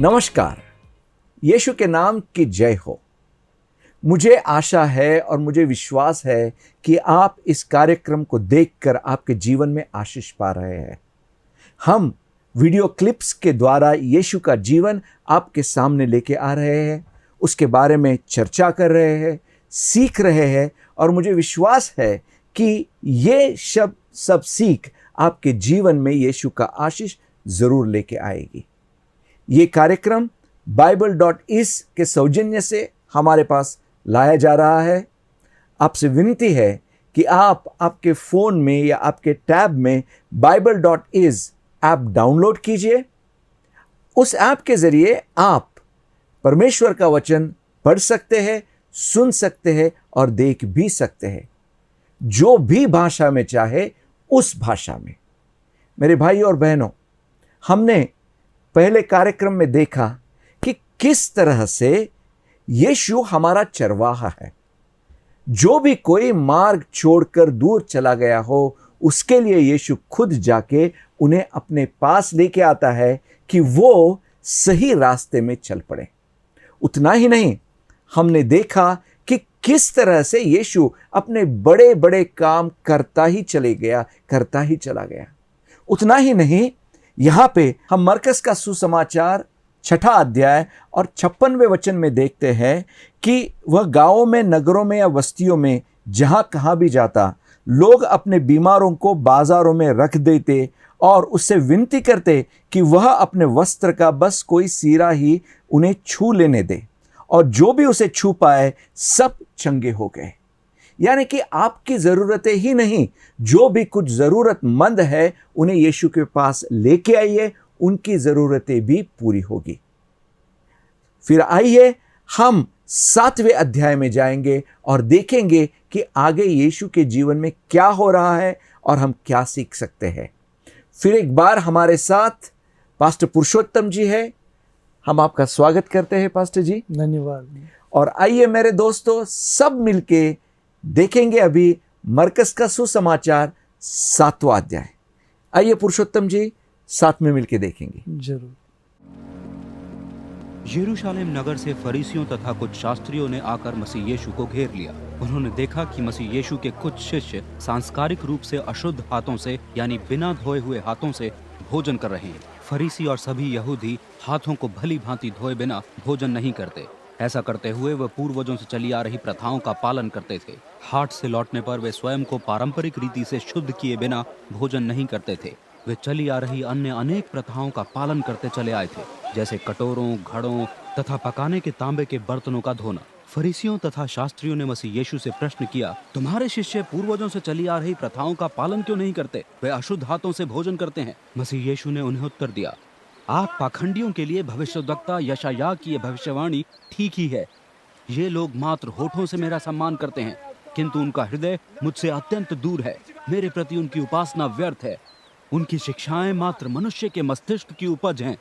नमस्कार, यीशु के नाम की जय हो। मुझे आशा है और मुझे विश्वास है कि आप इस कार्यक्रम को देखकर आपके जीवन में आशीष पा रहे हैं। हम वीडियो क्लिप्स के द्वारा यीशु का जीवन आपके सामने लेके आ रहे हैं, उसके बारे में चर्चा कर रहे हैं, सीख रहे हैं और मुझे विश्वास है कि ये सब सीख आपके जीवन में यीशु का आशीष जरूर लेके आएगी। ये कार्यक्रम Bible.is के सौजन्य से हमारे पास लाया जा रहा है। आपसे विनती है कि आप आपके फ़ोन में या आपके टैब में Bible.is ऐप डाउनलोड कीजिए। उस ऐप के ज़रिए आप परमेश्वर का वचन पढ़ सकते हैं, सुन सकते हैं और देख भी सकते हैं, जो भी भाषा में चाहे उस भाषा में। मेरे भाई और बहनों, हमने पहले कार्यक्रम में देखा कि किस तरह से यीशु हमारा चरवाहा है। जो भी कोई मार्ग छोड़कर दूर चला गया हो, उसके लिए यीशु खुद जाके उन्हें अपने पास लेके आता है कि वो सही रास्ते में चल पड़े। उतना ही नहीं, हमने देखा कि किस तरह से यीशु अपने बड़े बड़े काम करता ही चला गया। उतना ही नहीं, यहाँ पे हम मरकस का सुसमाचार 6 अध्याय और 56वें वचन में देखते हैं कि वह गांवों में, नगरों में या बस्तियों में जहाँ कहाँ भी जाता, लोग अपने बीमारों को बाजारों में रख देते और उससे विनती करते कि वह अपने वस्त्र का बस कोई सीरा ही उन्हें छू लेने दे, और जो भी उसे छू पाए सब चंगे हो गए। यानी कि आपकी ज़रूरतें ही नहीं, जो भी कुछ ज़रूरतमंद है उन्हें यीशु के पास लेके आइए, उनकी ज़रूरतें भी पूरी होगी। फिर आइए हम 7वें अध्याय में जाएंगे और देखेंगे कि आगे यीशु के जीवन में क्या हो रहा है और हम क्या सीख सकते हैं। फिर एक बार हमारे साथ पास्टर पुरुषोत्तम जी है। हम आपका स्वागत करते हैं पास्टर जी। धन्यवाद। और आइए मेरे दोस्तों, सब मिलके देखेंगे अभी मरकस का सुसमाचार 7वां अध्याय। आइए पुरुषोत्तम जी, साथ में मिलके देखेंगे। जरूर। यरूशलेम नगर से फरीसियों तथा कुछ शास्त्रियों ने आकर मसीह यीशु को घेर लिया। उन्होंने देखा कि मसीह यीशु के कुछ शिष्य सांस्कारिक रूप से अशुद्ध हाथों से, यानी बिना धोए हुए हाथों से भोजन कर रहे हैं। फरीसी और सभी यहूदी हाथों को भली भांति धोए बिना भोजन नहीं करते। ऐसा करते हुए वह पूर्वजों से चली आ रही प्रथाओं का पालन करते थे। हाट से लौटने पर वे स्वयं को पारंपरिक रीति से शुद्ध किए बिना भोजन नहीं करते थे। वे चली आ रही अन्य अनेक प्रथाओं का पालन करते चले आए थे, जैसे कटोरों, घड़ों तथा पकाने के तांबे के बर्तनों का धोना। फरीसियों तथा शास्त्रियों ने मसीह यीशु से प्रश्न किया, तुम्हारे शिष्य पूर्वजों से चली आ रही प्रथाओं का पालन क्यों नहीं करते? वे अशुद्ध हाथों से भोजन करते हैं। मसीह यीशु ने उन्हें उत्तर दिया, आप पाखंडियों के लिए भविष्यद्वक्ता यशायाह की यह भविष्यवाणी ठीक ही है। ये लोग मात्र होठों से मेरा सम्मान करते हैं, किंतु उनका हृदय मुझसे अत्यंत दूर है। मेरे प्रति उनकी उपासना व्यर्थ है। उनकी शिक्षाएं मात्र मनुष्य के मस्तिष्क की उपज हैं।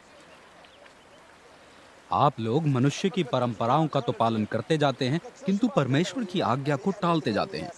आप लोग मनुष्य की परंपराओं का तो पालन करते जाते हैं, किंतु परमेश्वर की आज्ञा को टालते जाते हैं।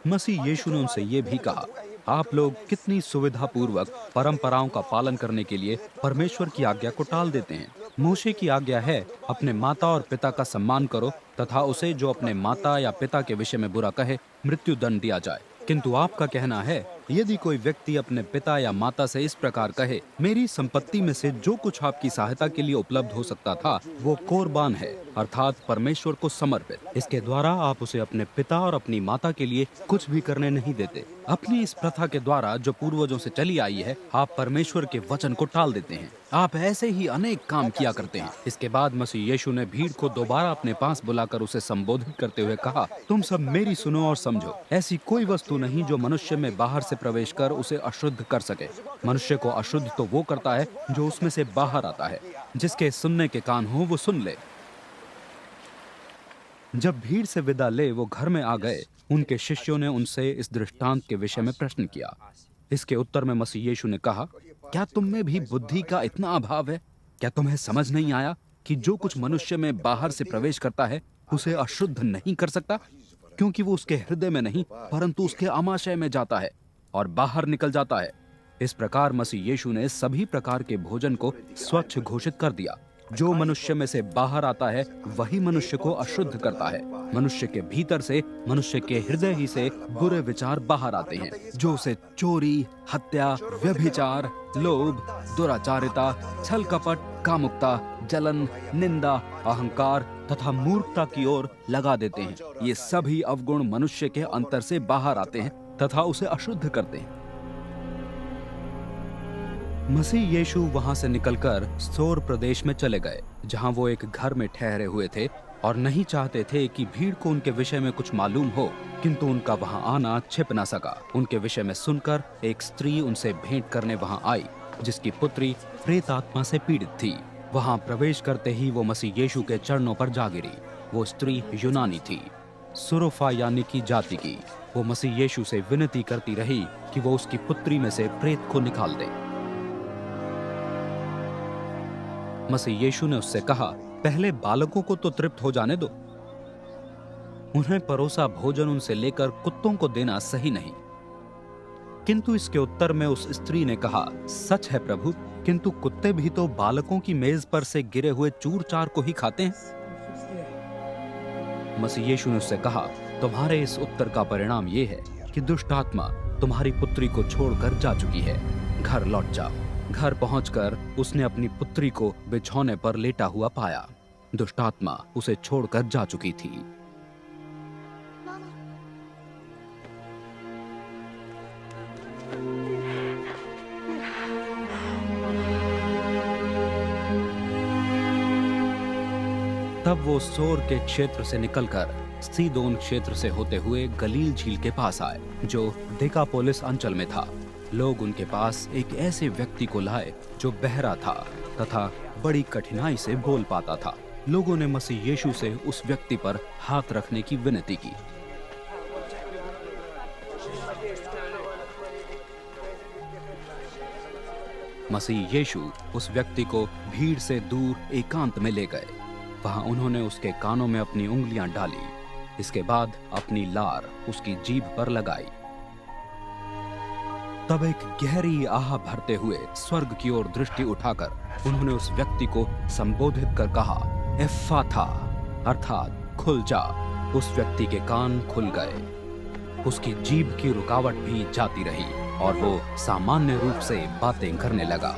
मसीह यीशु ने उनसे ये भी कहा, आप लोग कितनी सुविधा पूर्वक परंपराओं का पालन करने के लिए परमेश्वर की आज्ञा को टाल देते हैं। मूसे की आज्ञा है, अपने माता और पिता का सम्मान करो तथा उसे जो अपने माता या पिता के विषय में बुरा कहे मृत्यु दंड दिया जाए। किंतु आपका कहना है, यदि कोई व्यक्ति अपने पिता या माता से इस प्रकार कहे, मेरी संपत्ति में से जो कुछ आपकी सहायता के लिए उपलब्ध हो सकता था वो कुर्बान है, अर्थात परमेश्वर को समर्पित। इसके द्वारा आप उसे अपने पिता और अपनी माता के लिए कुछ भी करने नहीं देते। अपनी इस प्रथा के द्वारा जो पूर्वजों से चली आई है, आप परमेश्वर के वचन को टाल देते हैं। आप ऐसे ही अनेक काम किया करते हैं। इसके बाद मसीह यीशु ने भीड़ को दोबारा अपने पास बुलाकर उसे संबोधित करते हुए कहा, तुम सब मेरी सुनो और समझो। ऐसी कोई वस्तु नहीं जो मनुष्य में बाहर से प्रवेश कर उसे अशुद्ध कर सके। मनुष्य को अशुद्ध तो वो करता है जो उसमें से बाहर आता है। जिसके सुनने के कान हो वो सुन ले। जब भीड़ से विदा ले वो घर में आ गए, उनके शिष्यों ने उनसे इस दृष्टांत के विषय में प्रश्न किया। इसके उत्तर में मसीह यीशु ने कहा, क्या तुम में भी बुद्धि का इतना अभाव है? क्या तुम्हें समझ नहीं आया कि जो कुछ मनुष्य में बाहर से प्रवेश करता है उसे अशुद्ध नहीं कर सकता, क्योंकि वो उसके हृदय में नहीं परंतु उसके आमाशय में जाता है और बाहर निकल जाता है। इस प्रकार मसीह यीशु ने सभी प्रकार के भोजन को स्वच्छ घोषित कर दिया जो मनुष्य में से बाहर आता है वही मनुष्य को अशुद्ध करता है। मनुष्य के भीतर से, मनुष्य के हृदय ही से बुरे विचार बाहर आते हैं, जो उसे चोरी, हत्या, व्यभिचार, लोभ, दुराचारिता, छल कपट, कामुकता, जलन, निंदा, अहंकार तथा मूर्खता की ओर लगा देते हैं। ये सभी अवगुण मनुष्य के अंतर से बाहर आते हैं तथा उसे अशुद्ध करते हैं। मसीह यीशु वहां से निकलकर सोर प्रदेश में चले गए, जहां वो एक घर में ठहरे हुए थे और नहीं चाहते थे कि भीड़ को उनके विषय में कुछ मालूम हो, किंतु उनका वहां आना छिप न सका। उनके विषय में सुनकर एक स्त्री उनसे भेंट करने वहां आई, जिसकी पुत्री प्रेत आत्मा से पीड़ित थी। वहां प्रवेश करते ही वो मसीह यीशु के चरणों पर जा गिरी। वो स्त्री यूनानी थी, सुरोफा यानी की जाति की। वो मसीह यीशु से विनती करती रही कि वो उसकी पुत्री में से प्रेत को निकाल दे। मसीह यीशु ने उससे कहा, पहले बालकों को तो तृप्त हो जाने दो। उन्हें परोसा भोजन उनसे लेकर कुत्तों को देना सही नहीं। किंतु इसके उत्तर में उस स्त्री ने कहा, सच है प्रभु, किंतु कुत्ते भी तो बालकों की मेज पर से गिरे हुए चूर चार को ही खाते हैं। मसीह यीशु ने उससे कहा, तुम्हारे इस उत्तर का परिणाम ये है कि दुष्ट आत्मा तुम्हारी पुत्री को छोड़कर जा चुकी है। घर लौट जाओ। घर पहुंचकर उसने अपनी पुत्री को बिछौने पर लेटा हुआ पाया। दुष्ट आत्मा उसे छोड़कर जा चुकी थी। तब वो सोर के क्षेत्र से निकलकर सीदोन क्षेत्र से होते हुए गलील झील के पास आए, जो देकापोलिस अंचल में था। लोग उनके पास एक ऐसे व्यक्ति को लाए जो बहरा था तथा बड़ी कठिनाई से बोल पाता था। लोगों ने मसीह यीशु से उस व्यक्ति पर हाथ रखने की विनती की। मसीह यीशु उस व्यक्ति को भीड़ से दूर एकांत में ले गए। वहां उन्होंने उसके कानों में अपनी उंगलियां डाली। इसके बाद अपनी लार उसकी जीभ पर लगाई। तब एक गहरी आह भरते हुए स्वर्ग की ओर दृष्टि उठाकर उन्होंने उस व्यक्ति को संबोधित कर कहा, एफ्फाथा, अर्थात खुल जा। उस व्यक्ति के कान खुल गए, उसकी जीभ की रुकावट भी जाती रही और वो सामान्य रूप से बातें करने लगा।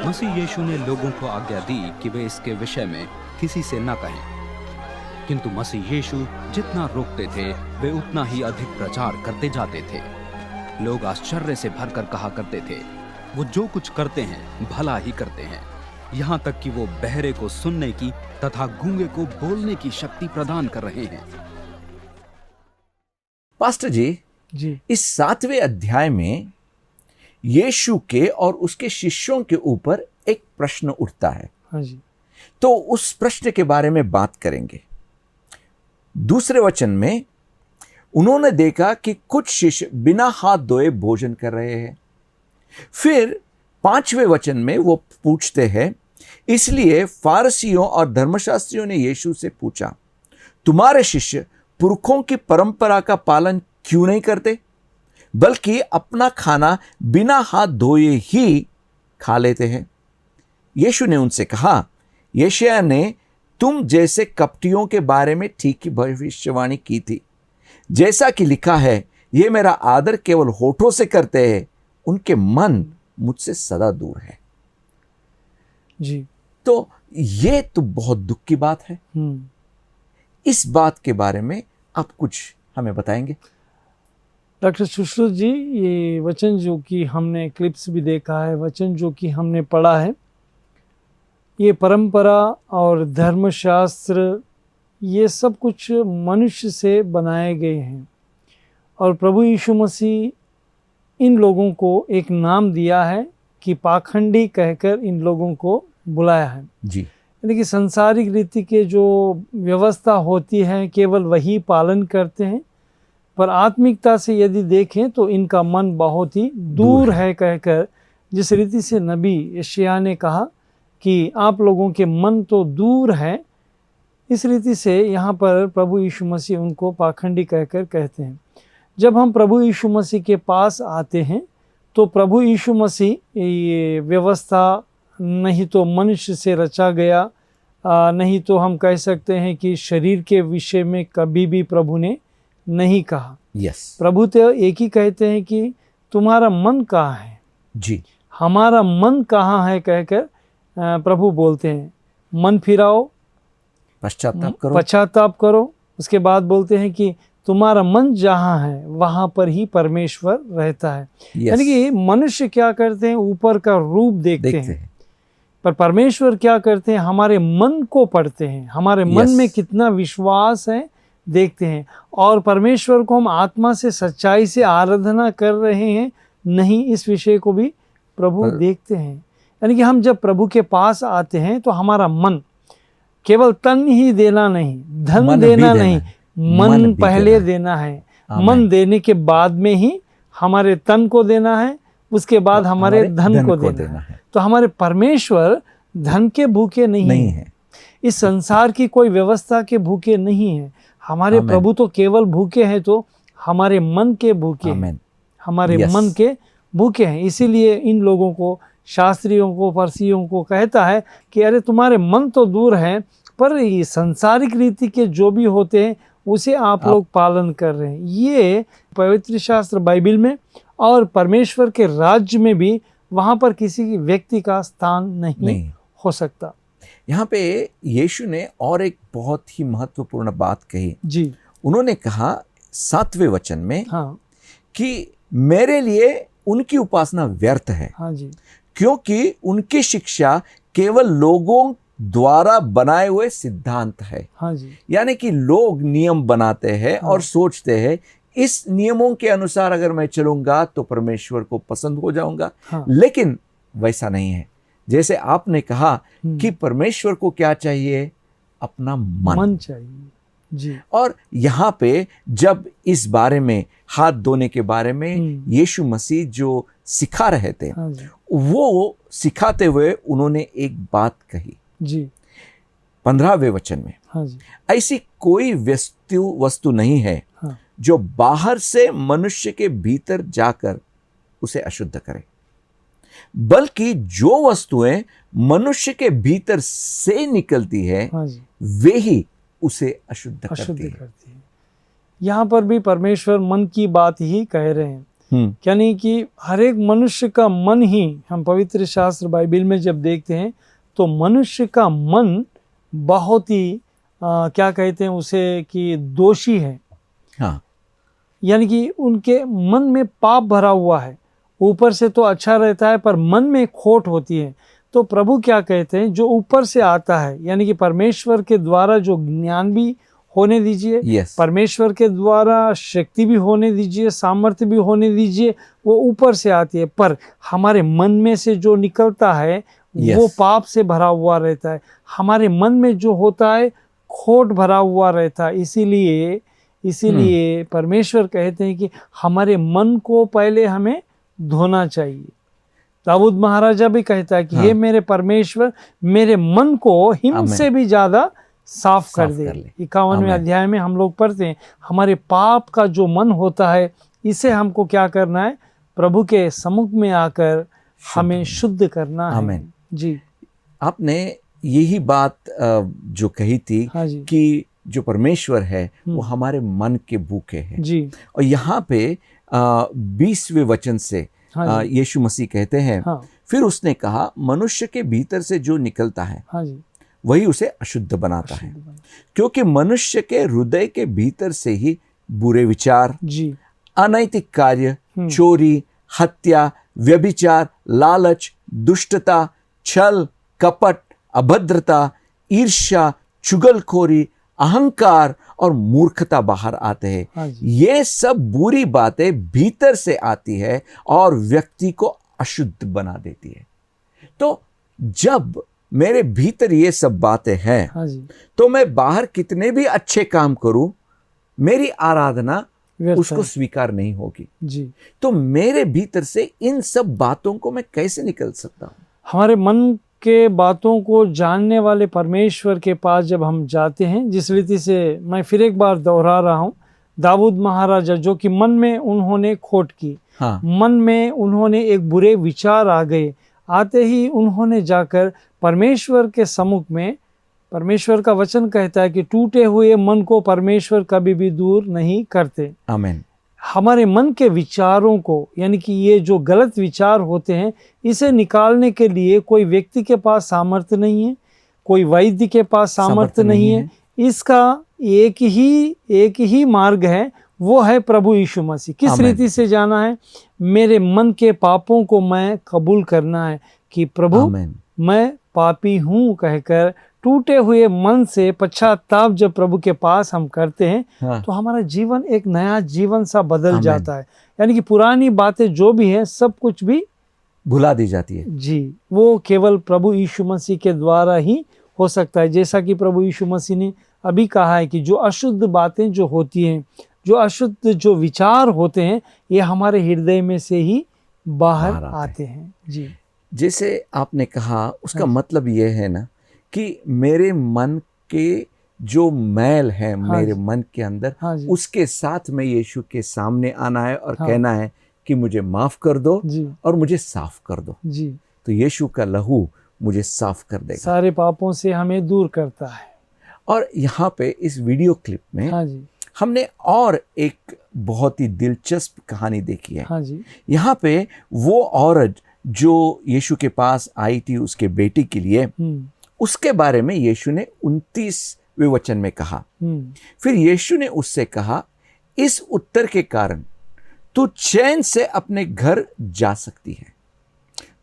मसीह यीशु ने लोगों को आज्ञा दी कि वे इसके विषय में किसी से न कहें, किंतु मसीह यीशु जितना रोकते थे वे उतना ही अधिक प्रचार करते जाते थे। लोग आश्चर्य से भरकर कहा करते थे, वो जो कुछ करते हैं भला ही करते हैं। यहाँ तक कि वो बहरे को सुनने की तथा गूंगे को बोलने की शक्ति प्रदान कर रहे हैं। पास्टर जी, इस 7वें अध्याय में यीशु के और उसके शिष्यों के ऊपर एक प्रश्न उठता है। हाँ जी। तो उस प्रश्न के बारे में बात करेंगे। दूसरे वचन में उन्होंने देखा कि कुछ शिष्य बिना हाथ धोए भोजन कर रहे हैं। फिर 5वें वचन में वो पूछते हैं, इसलिए फारसियों और धर्मशास्त्रियों ने यीशु से पूछा, तुम्हारे शिष्य पुरखों की परंपरा का पालन क्यों नहीं करते, बल्कि अपना खाना बिना हाथ धोए ही खा लेते हैं। यीशु ने उनसे कहा, यशायाह ने तुम जैसे कपटियों के बारे में ठीक ही भविष्यवाणी की थी, जैसा कि लिखा है, ये मेरा आदर केवल होठों से करते हैं, उनके मन मुझसे सदा दूर है। जी। तो ये तो बहुत दुख की बात है। इस बात के बारे में आप कुछ हमें बताएंगे? डॉक्टर सुश्रुत जी, ये वचन जो कि हमने क्लिप्स भी देखा है, वचन जो कि हमने पढ़ा है, ये परंपरा और धर्मशास्त्र ये सब कुछ मनुष्य से बनाए गए हैं। और प्रभु यीशु मसीह इन लोगों को एक नाम दिया है कि पाखंडी कहकर इन लोगों को बुलाया है। जी। यानी कि संसारिक रीति के जो व्यवस्था होती है केवल वही पालन करते हैं, पर आत्मिकता से यदि देखें तो इनका मन बहुत ही दूर है कहकर, जिस रीति से नबी यशायाह ने कहा कि आप लोगों के मन तो दूर है, इस रीति से यहाँ पर प्रभु यीशु मसीह उनको पाखंडी कहकर कहते हैं। जब हम प्रभु यीशु मसीह के पास आते हैं तो प्रभु यीशु मसीह ये व्यवस्था नहीं तो मनुष्य से रचा गया, नहीं तो हम कह सकते हैं कि शरीर के विषय में कभी भी प्रभु ने नहीं कहा। यस प्रभु तो एक ही कहते हैं कि तुम्हारा मन कहाँ है, जी, हमारा मन कहाँ है कहकर प्रभु बोलते हैं मन फिराओ, पश्चाताप करो। उसके बाद बोलते हैं कि तुम्हारा मन जहाँ है वहाँ पर ही परमेश्वर रहता है। यानी कि मनुष्य क्या करते हैं, ऊपर का रूप देखते हैं, पर परमेश्वर क्या करते हैं, हमारे मन को पढ़ते हैं, हमारे मन में कितना विश्वास है देखते हैं। और परमेश्वर को हम आत्मा से सच्चाई से आराधना कर रहे हैं नहीं, इस विषय को भी प्रभु देखते हैं। यानी कि हम जब प्रभु के पास आते हैं तो हमारा मन, केवल तन ही देना नहीं, धन देना नहीं, मन पहले देना है। मन देने के बाद में ही हमारे तन को देना है, उसके बाद हमारे धन को देना है। तो हमारे परमेश्वर धन के भूखे नहीं है, इस संसार की कोई व्यवस्था के भूखे नहीं है। हमारे प्रभु तो केवल भूखे हैं तो हमारे मन के भूखे हैं, हमारे मन के भूखे हैं। इसीलिए इन लोगों को, शास्त्रियों को, फरीसियों को कहता है कि अरे तुम्हारे मन तो दूर हैं, पर ये सांसारिक रीति के जो भी होते हैं उसे आप लोग पालन कर रहे हैं। ये पवित्र शास्त्र बाइबल में और परमेश्वर के राज्य में भी वहाँ पर किसी व्यक्ति का स्थान नहीं हो सकता। यहाँ पे यीशु ने और एक बहुत ही महत्वपूर्ण बात कही जी। उन्होंने कहा 7वें वचन में कि मेरे लिए उनकी उपासना व्यर्थ है, हाँ जी, क्योंकि उनकी शिक्षा केवल लोगों द्वारा बनाए हुए सिद्धांत है। हाँ जी, यानी कि लोग नियम बनाते हैं और सोचते हैं इस नियमों के अनुसार अगर मैं चलूंगा तो परमेश्वर को पसंद हो जाऊंगा। लेकिन वैसा नहीं है। जैसे आपने कहा कि परमेश्वर को क्या चाहिए, अपना मन चाहिए जी। और यहाँ पे जब इस बारे में, हाथ धोने के बारे में यीशु मसीह जो सिखा रहे थे, वो सिखाते हुए उन्होंने एक बात कही जी 15वें वचन में, हाँ जी, ऐसी कोई वस्तु नहीं है जो बाहर से मनुष्य के भीतर जाकर उसे अशुद्ध करे, बल्कि जो वस्तुएं मनुष्य के भीतर से निकलती है वे ही उसे अशुद्ध करती है। यहाँ पर भी परमेश्वर मन की बात ही कह रहे हैं, यानी कि हर एक मनुष्य का मन ही, हम पवित्र शास्त्र बाइबल में जब देखते हैं तो मनुष्य का मन बहुत ही क्या कहते हैं उसे, कि दोषी है। हाँ, यानी कि उनके मन में पाप भरा हुआ है। ऊपर से तो अच्छा रहता है पर मन में खोट होती है। तो प्रभु क्या कहते हैं, जो ऊपर से आता है, यानी कि परमेश्वर के द्वारा जो ज्ञान भी होने दीजिए, परमेश्वर के द्वारा शक्ति भी होने दीजिए, सामर्थ्य भी होने दीजिए, वो ऊपर से आती है। पर हमारे मन में से जो निकलता है वो पाप से भरा हुआ रहता है। हमारे मन में जो होता है खोट भरा हुआ रहता है। इसीलिए परमेश्वर कहते हैं कि हमारे मन को पहले हमें धोना चाहिए। दाऊद महाराजा भी कहता है कि हे मेरे परमेश्वर, मेरे मन को हिम से भी ज्यादा साफ कर दे। 51वें अध्याय में हम लोग पढ़ते हैं, हमारे पाप का जो मन होता है इसे हमको क्या करना है, प्रभु के सम्मुख में आकर हमें शुद्ध करना है। जी, आपने यही बात जो कही थी कि जो परमेश्वर है वो हमारे मन के भूखे हैं जी। और यहाँ पे 20वें वचन से यीशु मसीह कहते हैं, फिर उसने कहा मनुष्य के भीतर से जो निकलता है वही उसे अशुद्ध बनाता है, क्योंकि मनुष्य के हृदय के भीतर से ही बुरे विचार, अनैतिक कार्य, चोरी, हत्या, व्यभिचार, लालच, दुष्टता, छल, कपट, अभद्रता, ईर्ष्या, चुगलखोरी, अहंकार और मूर्खता बाहर आते हैं। ये सब बुरी बातें भीतर से आती है और व्यक्ति को अशुद्ध बना देती है। तो जब मेरे भीतर ये सब बातें हैं तो मैं बाहर कितने भी अच्छे काम करूं, मेरी आराधना उसको स्वीकार नहीं होगी जी। तो मेरे भीतर से इन सब बातों को मैं कैसे निकल सकता हूं? हमारे मन के बातों को जानने वाले परमेश्वर के पास जब हम जाते हैं, जिस रीति से मैं फिर एक बार दोहरा रहा हूँ, दाऊद महाराजा जो कि मन में उन्होंने खोट की, हाँ मन में उन्होंने एक बुरे विचार आ गए। आते ही उन्होंने जाकर परमेश्वर के सम्मुख में, परमेश्वर का वचन कहता है कि टूटे हुए मन को परमेश्वर कभी भी दूर नहीं करते। आमीन। हमारे मन के विचारों को, यानी कि ये जो गलत विचार होते हैं, इसे निकालने के लिए कोई व्यक्ति के पास सामर्थ्य नहीं है, कोई वैद्य के पास सामर्थ्य नहीं है। इसका एक ही मार्ग है, वो है प्रभु यीशु मसीह। किस आमीन। रीति से जाना है? मेरे मन के पापों को मैं कबूल करना है कि प्रभु आमीन। मैं पापी हूँ कहकर टूटे हुए मन से पश्चाताप जब प्रभु के पास हम करते हैं, हाँ तो हमारा जीवन एक नया जीवन सा बदल आमीन। जाता है। यानी कि पुरानी बातें जो भी है सब कुछ भी भुला दी जाती है। जी, वो केवल प्रभु यीशु मसीह के द्वारा ही हो सकता है। जैसा कि प्रभु यीशु मसीह ने अभी कहा है कि जो अशुद्ध बातें जो होती हैं, जो अशुद्ध जो विचार होते हैं, ये हमारे हृदय में से ही बाहर आते हैं। जी, जैसे आपने कहा, उसका हाँ। मतलब ये है ना कि मेरे मन के जो मैल है, हाँ मेरे जी। मन के अंदर, हाँ जी, उसके साथ में यीशु के सामने आना है और हाँ। कहना है कि मुझे माफ कर दो जी, और मुझे साफ कर दो। जी, तो यीशु का लहू मुझे साफ कर देगा। सारे पापों से हमें दूर करता है। और यहाँ पे इस वीडियो क्लिप में हाँ जी, हमने और एक बहुत ही दिलचस्प कहानी देखी है। हाँ जी, यहाँ पे वो औरत जो यीशु के पास आई थी उसके बेटी के लिए, उसके बारे में यीशु ने 29वें वचन में कहा। फिर यीशु ने उससे कहा, इस उत्तर के कारण तू चैन से अपने घर जा सकती है।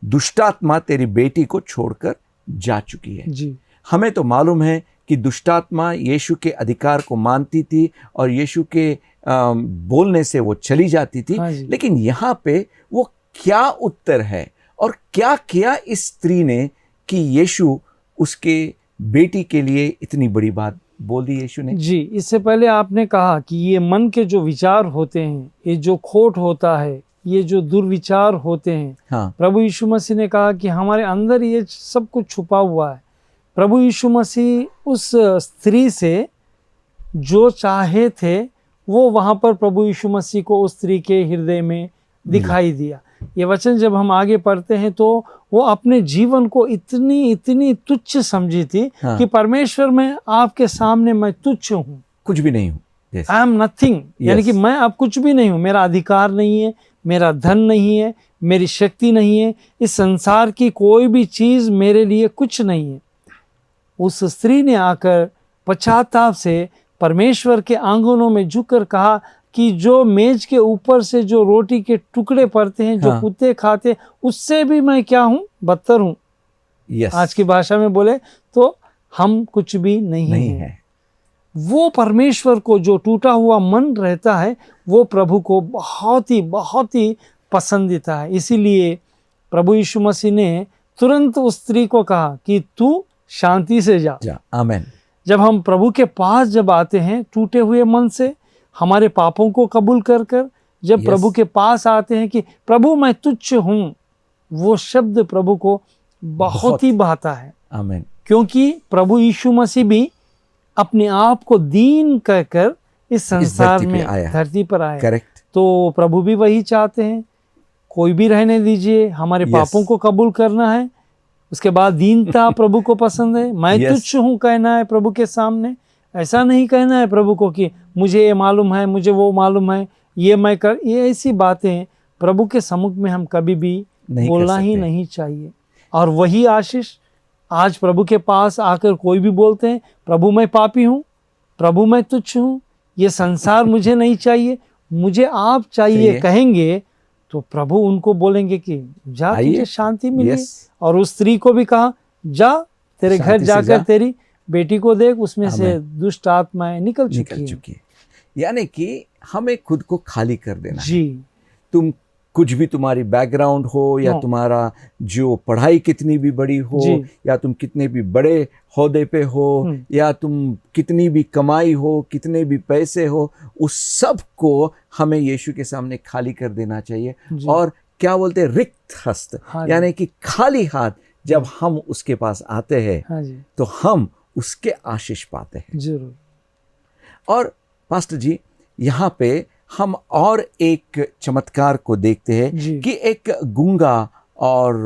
दुष्टात्मा तेरी बेटी को छोड़कर जा चुकी है। जी, हमें तो मालूम है कि दुष्टात्मा यीशु के अधिकार को मानती थी और यीशु के बोलने से वो चली जाती थी। हाँ जी। लेकिन यहाँ पे वो क्या उत्तर है और क्या किया इस स्त्री ने कि यीशु उसके बेटी के लिए इतनी बड़ी बात बोल दी यीशु ने। जी, इससे पहले आपने कहा कि ये मन के जो विचार होते हैं, ये जो खोट होता है, ये जो दुर्विचार होते हैं, हाँ प्रभु यीशु मसीह ने कहा कि हमारे अंदर ये सब कुछ छुपा हुआ है। प्रभु यीशु मसीह उस स्त्री से जो चाहे थे, वो वहाँ पर प्रभु यीशु मसीह को उस स्त्री के हृदय में दिखाई दिया। ये वचन जब हम आगे पढ़ते हैं तो वो अपने जीवन को इतनी तुच्छ समझी थी हाँ। कि परमेश्वर में आपके सामने मैं तुच्छ हूँ, कुछ भी नहीं हूँ। Yes. I am nothing. यानी कि Yes. मैं अब कुछ भी नहीं हूँ, मेरा अधिकार नहीं है, मेरा धन नहीं है, मेरी शक्ति नहीं है, इस संसार की कोई भी चीज़ मेरे लिए कुछ नहीं है। उस स्त्री ने आकर पश्चाताप से परमेश्वर के आंगनों में झुककर कहा कि जो मेज के ऊपर से जो रोटी के टुकड़े पड़ते हैं, जो हाँ। कुत्ते खाते, उससे भी मैं क्या हूँ? बदतर हूँ। Yes. आज की भाषा में बोले तो हम कुछ भी नहीं नहीं हैं। है। वो परमेश्वर को जो टूटा हुआ मन रहता है, वो प्रभु को बहुत ही पसंदीदा है। इसीलिए प्रभु यीशु मसीह ने तुरंत उस स्त्री को कहा कि तू शांति से जा। आमीन। जब हम प्रभु के पास जब आते हैं टूटे हुए मन से, हमारे पापों को कबूल कर जब Yes. प्रभु के पास आते हैं कि प्रभु मैं तुच्छ हूँ, वो शब्द प्रभु को बहुत ही भाता है। आमीन। क्योंकि प्रभु यीशु मसीह भी अपने आप को दीन कहकर इस संसार धरती पे में आया। धरती पर आया। करेक्ट। तो प्रभु भी वही चाहते हैं, कोई भी रहने दीजिए, हमारे Yes. पापों को कबूल करना है। उसके बाद दीनता प्रभु को पसंद है। मैं Yes. तुच्छ हूँ कहना है प्रभु के सामने। ऐसा नहीं कहना है प्रभु को कि मुझे ये मालूम है, मुझे वो मालूम है, ये मैं कर, ये ऐसी बातें प्रभु के सम्मुख में हम कभी भी नहीं कर बोलना ही सकते। नहीं चाहिए। और वही आशीष आज प्रभु के पास आकर कोई भी बोलते हैं, प्रभु मैं पापी हूँ, प्रभु मैं तुच्छ हूँ, ये संसार मुझे नहीं चाहिए, मुझे आप चाहिए कहेंगे, तो प्रभु उनको बोलेंगे कि जा, तुझे शांति मिली। Yes. और उस स्त्री को भी कहा, जा तेरे घर शांति से जाकर जा। तेरी बेटी को देख, उसमें से आमीन। दुष्ट आत्माएं निकल चुकी है। यानी कि हमें खुद को खाली कर देना है। जी, तुम कुछ भी, तुम्हारी बैकग्राउंड हो या हाँ। तुम्हारा जो पढ़ाई कितनी भी बड़ी हो, जी। या तुम कितने भी बड़े ओहदे पे हो, या तुम कितनी भी कमाई हो, कितने भी पैसे हो, उस सब को हमें यीशु के सामने खाली कर देना चाहिए। जी। और क्या बोलते हैं, रिक्त हस्त, हाँ जी। यानी कि खाली हाथ जब हम उसके पास आते हैं हाँ जी, तो हम उसके आशीष पाते हैं। जरूर। और पास्टर जी, यहाँ पे हम और एक चमत्कार को देखते हैं जी। कि एक गूंगा और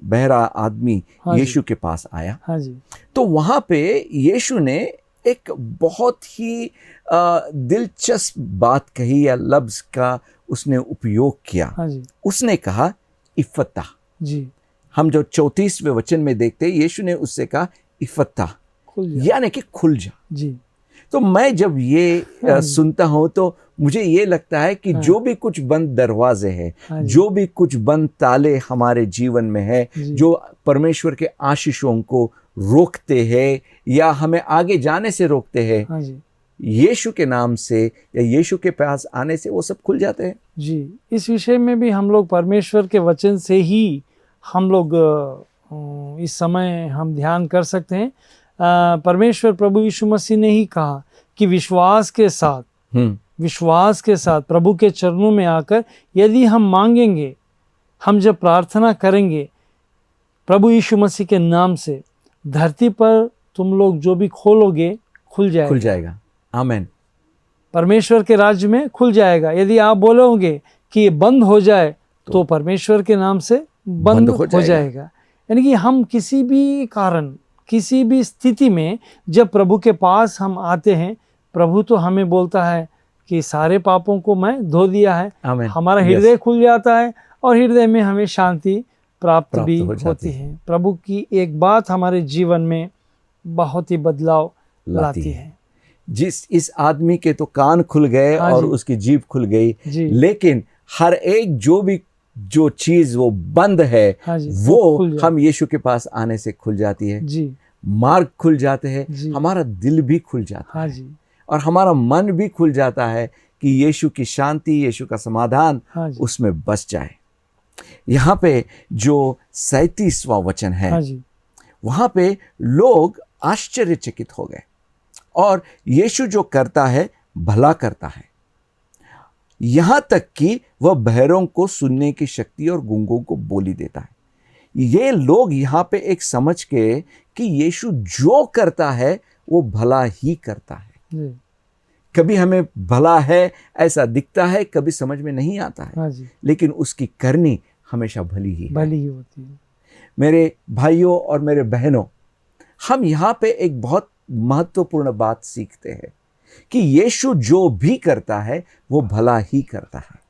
बहरा आदमी हाँ जी। यीशु के पास आया। हाँ जी। तो वहाँ पे यीशु ने एक बहुत ही दिलचस्प बात कही या लफ्ज़ का उसने उपयोग किया। हाँ जी। उसने कहा इफ़्ता। जी। हम जो 34वें वचन में देखते हैं, यीशु ने उससे कहा इफ़्ता, खुल जा। यानी कि खुल जा। जी। तो मैं जब ये हाँ। सुनता हूँ तो मुझे ये लगता है कि हाँ। जो भी कुछ बंद दरवाजे हैं, हाँ जी। जो भी कुछ बंद ताले हमारे जीवन में है, जी। जो परमेश्वर के आशीषों को रोकते हैं या हमें आगे जाने से रोकते हैं, हाँ जी। यीशु के नाम से या यीशु के पास आने से वो सब खुल जाते हैं। जी, इस विषय में भी हम लोग परमेश्वर के वचन से ही हम लोग इस समय हम ध्यान कर सकते हैं। परमेश्वर प्रभु यीशु मसीह ने ही कहा कि विश्वास के साथ प्रभु के चरणों में आकर यदि हम मांगेंगे, हम जब प्रार्थना करेंगे प्रभु यीशु मसीह के नाम से, धरती पर तुम लोग जो भी खोलोगे खुल जाएगा। आमीन। परमेश्वर के राज्य में खुल जाएगा। यदि आप बोलोगे कि ये बंद हो जाए तो परमेश्वर के नाम से बंद हो जाएगा। यानी कि हम किसी भी कारण, किसी भी स्थिति में जब प्रभु के पास हम आते हैं, प्रभु तो हमें बोलता है कि सारे पापों को मैं धो दिया है। आमीन। हमारा हृदय खुल जाता है और हृदय में हमें शांति प्राप्त भी होती है। प्रभु की एक बात हमारे जीवन में बहुत ही बदलाव लाती है। इस आदमी के तो कान खुल गए और उसकी जीभ खुल गई, लेकिन हर एक जो चीज वो बंद है वो हम यीशु के पास आने से खुल जाती है। मार्ग खुल जाते हैं, हमारा दिल भी खुल जाता है और हमारा मन भी खुल जाता है कि यीशु की शांति, यीशु का समाधान उसमें बस जाए। यहाँ पे जो 37वां वचन है, वहां पे लोग आश्चर्यचकित हो गए और यीशु जो करता है भला करता है, यहां तक कि वह बहरों को सुनने की शक्ति और गूंगों को बोली देता है। ये लोग यहां पे एक समझ के कि यीशु जो करता है वो भला ही करता है। कभी हमें भला है ऐसा दिखता है, कभी समझ में नहीं आता है, लेकिन उसकी करनी हमेशा भली ही होती है। मेरे भाइयों और मेरे बहनों, हम यहाँ पे एक बहुत महत्वपूर्ण बात सीखते हैं कि यीशु जो भी करता है वो भला ही करता है।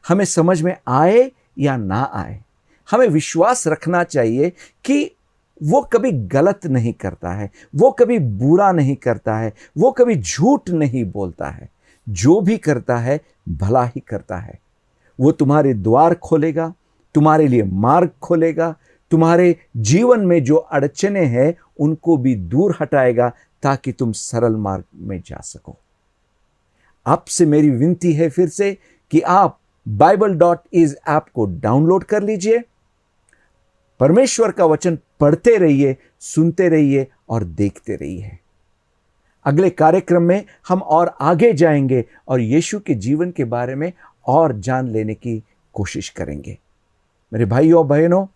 हमें समझ में आए या ना आए, हमें विश्वास रखना चाहिए कि वो कभी गलत नहीं करता है, वो कभी बुरा नहीं करता है, वो कभी झूठ नहीं बोलता है। जो भी करता है भला ही करता है। वो तुम्हारे द्वार खोलेगा, तुम्हारे लिए मार्ग खोलेगा, तुम्हारे जीवन में जो अड़चने हैं उनको भी दूर हटाएगा ताकि तुम सरल मार्ग में जा सको। आपसे मेरी विनती है फिर से कि आप bible.is ऐप को डाउनलोड कर लीजिए, परमेश्वर का वचन पढ़ते रहिए, सुनते रहिए और देखते रहिए। अगले कार्यक्रम में हम और आगे जाएंगे और यीशु के जीवन के बारे में और जान लेने की कोशिश करेंगे। मेरे भाइयों बहनों,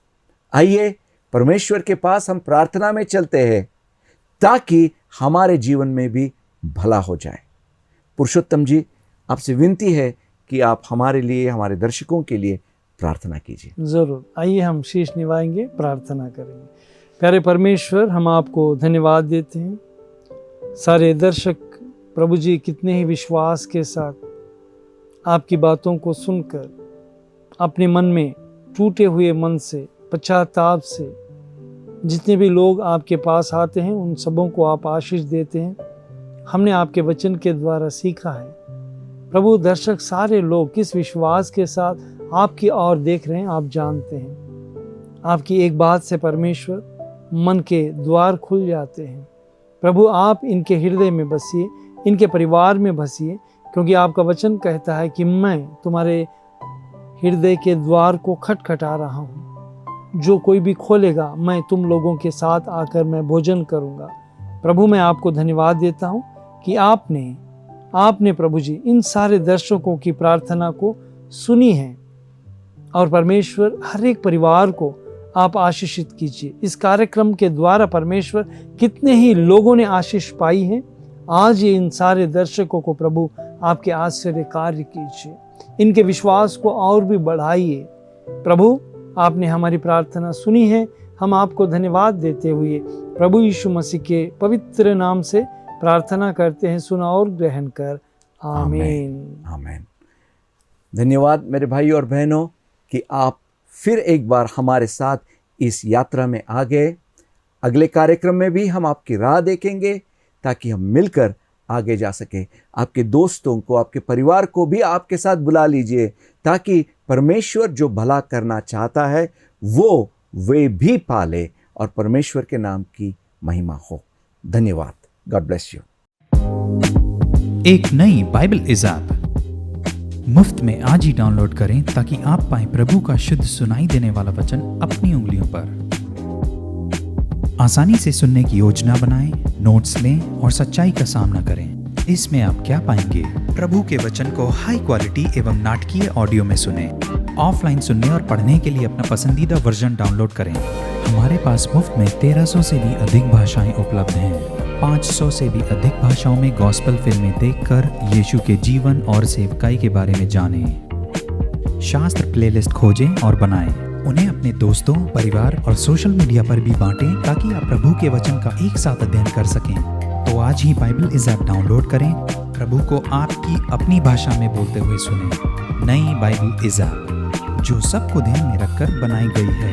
आइए परमेश्वर के पास हम प्रार्थना में चलते हैं ताकि हमारे जीवन में भी भला हो जाए। पुरुषोत्तम जी, आपसे विनती है कि आप हमारे लिए, हमारे दर्शकों के लिए प्रार्थना कीजिए। जरूर, आइए हम शीश निभाएंगे, प्रार्थना करेंगे। प्यारे परमेश्वर, हम आपको धन्यवाद देते हैं। सारे दर्शक प्रभु जी कितने ही विश्वास के साथ आपकी बातों को सुनकर अपने मन में टूटे हुए मन से, पश्चाताप से जितने भी लोग आपके पास आते हैं उन सबों को आप आशीष देते हैं। हमने आपके वचन के द्वारा सीखा है प्रभु, दर्शक सारे लोग किस विश्वास के साथ आपकी ओर देख रहे हैं आप जानते हैं। आपकी एक बात से परमेश्वर मन के द्वार खुल जाते हैं। प्रभु, आप इनके हृदय में बसिए, इनके परिवार में बसिए, क्योंकि आपका वचन कहता है कि मैं तुम्हारे हृदय के द्वार को खटखटा रहा हूँ। जो कोई भी खोलेगा मैं तुम लोगों के साथ आकर मैं भोजन करूँगा। प्रभु, मैं आपको धन्यवाद देता हूँ कि आपने प्रभु जी इन सारे दर्शकों की प्रार्थना को सुनी है और परमेश्वर हर एक परिवार को आप आशीषित कीजिए। इस कार्यक्रम के द्वारा परमेश्वर कितने ही लोगों ने आशीष पाई है। आज ये इन सारे दर्शकों को प्रभु आपके आश्चर्य कार्य कीजिए, इनके विश्वास को और भी बढ़ाइए। प्रभु, आपने हमारी प्रार्थना सुनी है। हम आपको धन्यवाद देते हुए प्रभु यीशु मसीह के पवित्र नाम से प्रार्थना करते हैं, सुना और ग्रहण कर। आमीन। आमीन। धन्यवाद मेरे भाई और बहनों कि आप फिर एक बार हमारे साथ इस यात्रा में आ गए। अगले कार्यक्रम में भी हम आपकी राह देखेंगे ताकि हम मिलकर आगे जा सके। आपके दोस्तों को, आपके परिवार को भी आपके साथ बुला लीजिए ताकि परमेश्वर जो भला करना चाहता है वो वे भी पाले और परमेश्वर के नाम की महिमा हो। धन्यवाद। God bless you. एक नई बाइबल इज़ ऐप मुफ्त में आज ही डाउनलोड करें ताकि आप पाएं प्रभु का शुद्ध सुनाई देने वाला वचन अपनी उंगलियों पर। आसानी से सुनने की योजना बनाएं, नोट्स लें और सच्चाई का सामना करें। इसमें आप क्या पाएंगे? प्रभु के वचन को हाई क्वालिटी एवं नाटकीय ऑडियो में सुनें। ऑफलाइन सुनने और पढ़ने के लिए अपना पसंदीदा वर्जन डाउनलोड करें। हमारे पास मुफ्त में 1300 से भी अधिक भाषाएं उपलब्ध हैं। 500 से भी अधिक भाषाओं में गॉस्पेल फिल्में देखकर यीशु के जीवन और सेवकाई के बारे में जानें। शास्त्र प्लेलिस्ट खोजें और बनाएं। उन्हें अपने दोस्तों, परिवार और सोशल मीडिया पर भी बांटें ताकि आप प्रभु के वचन का एक साथ अध्ययन कर सकें। तो आज ही बाइबल इज़ ऐप डाउनलोड करें, प्रभु को आपकी अपनी भाषा में बोलते हुए सुनें। नई बाइबल इज़ ऐप जो सबको ध्यान में रखकर बनाई गई है।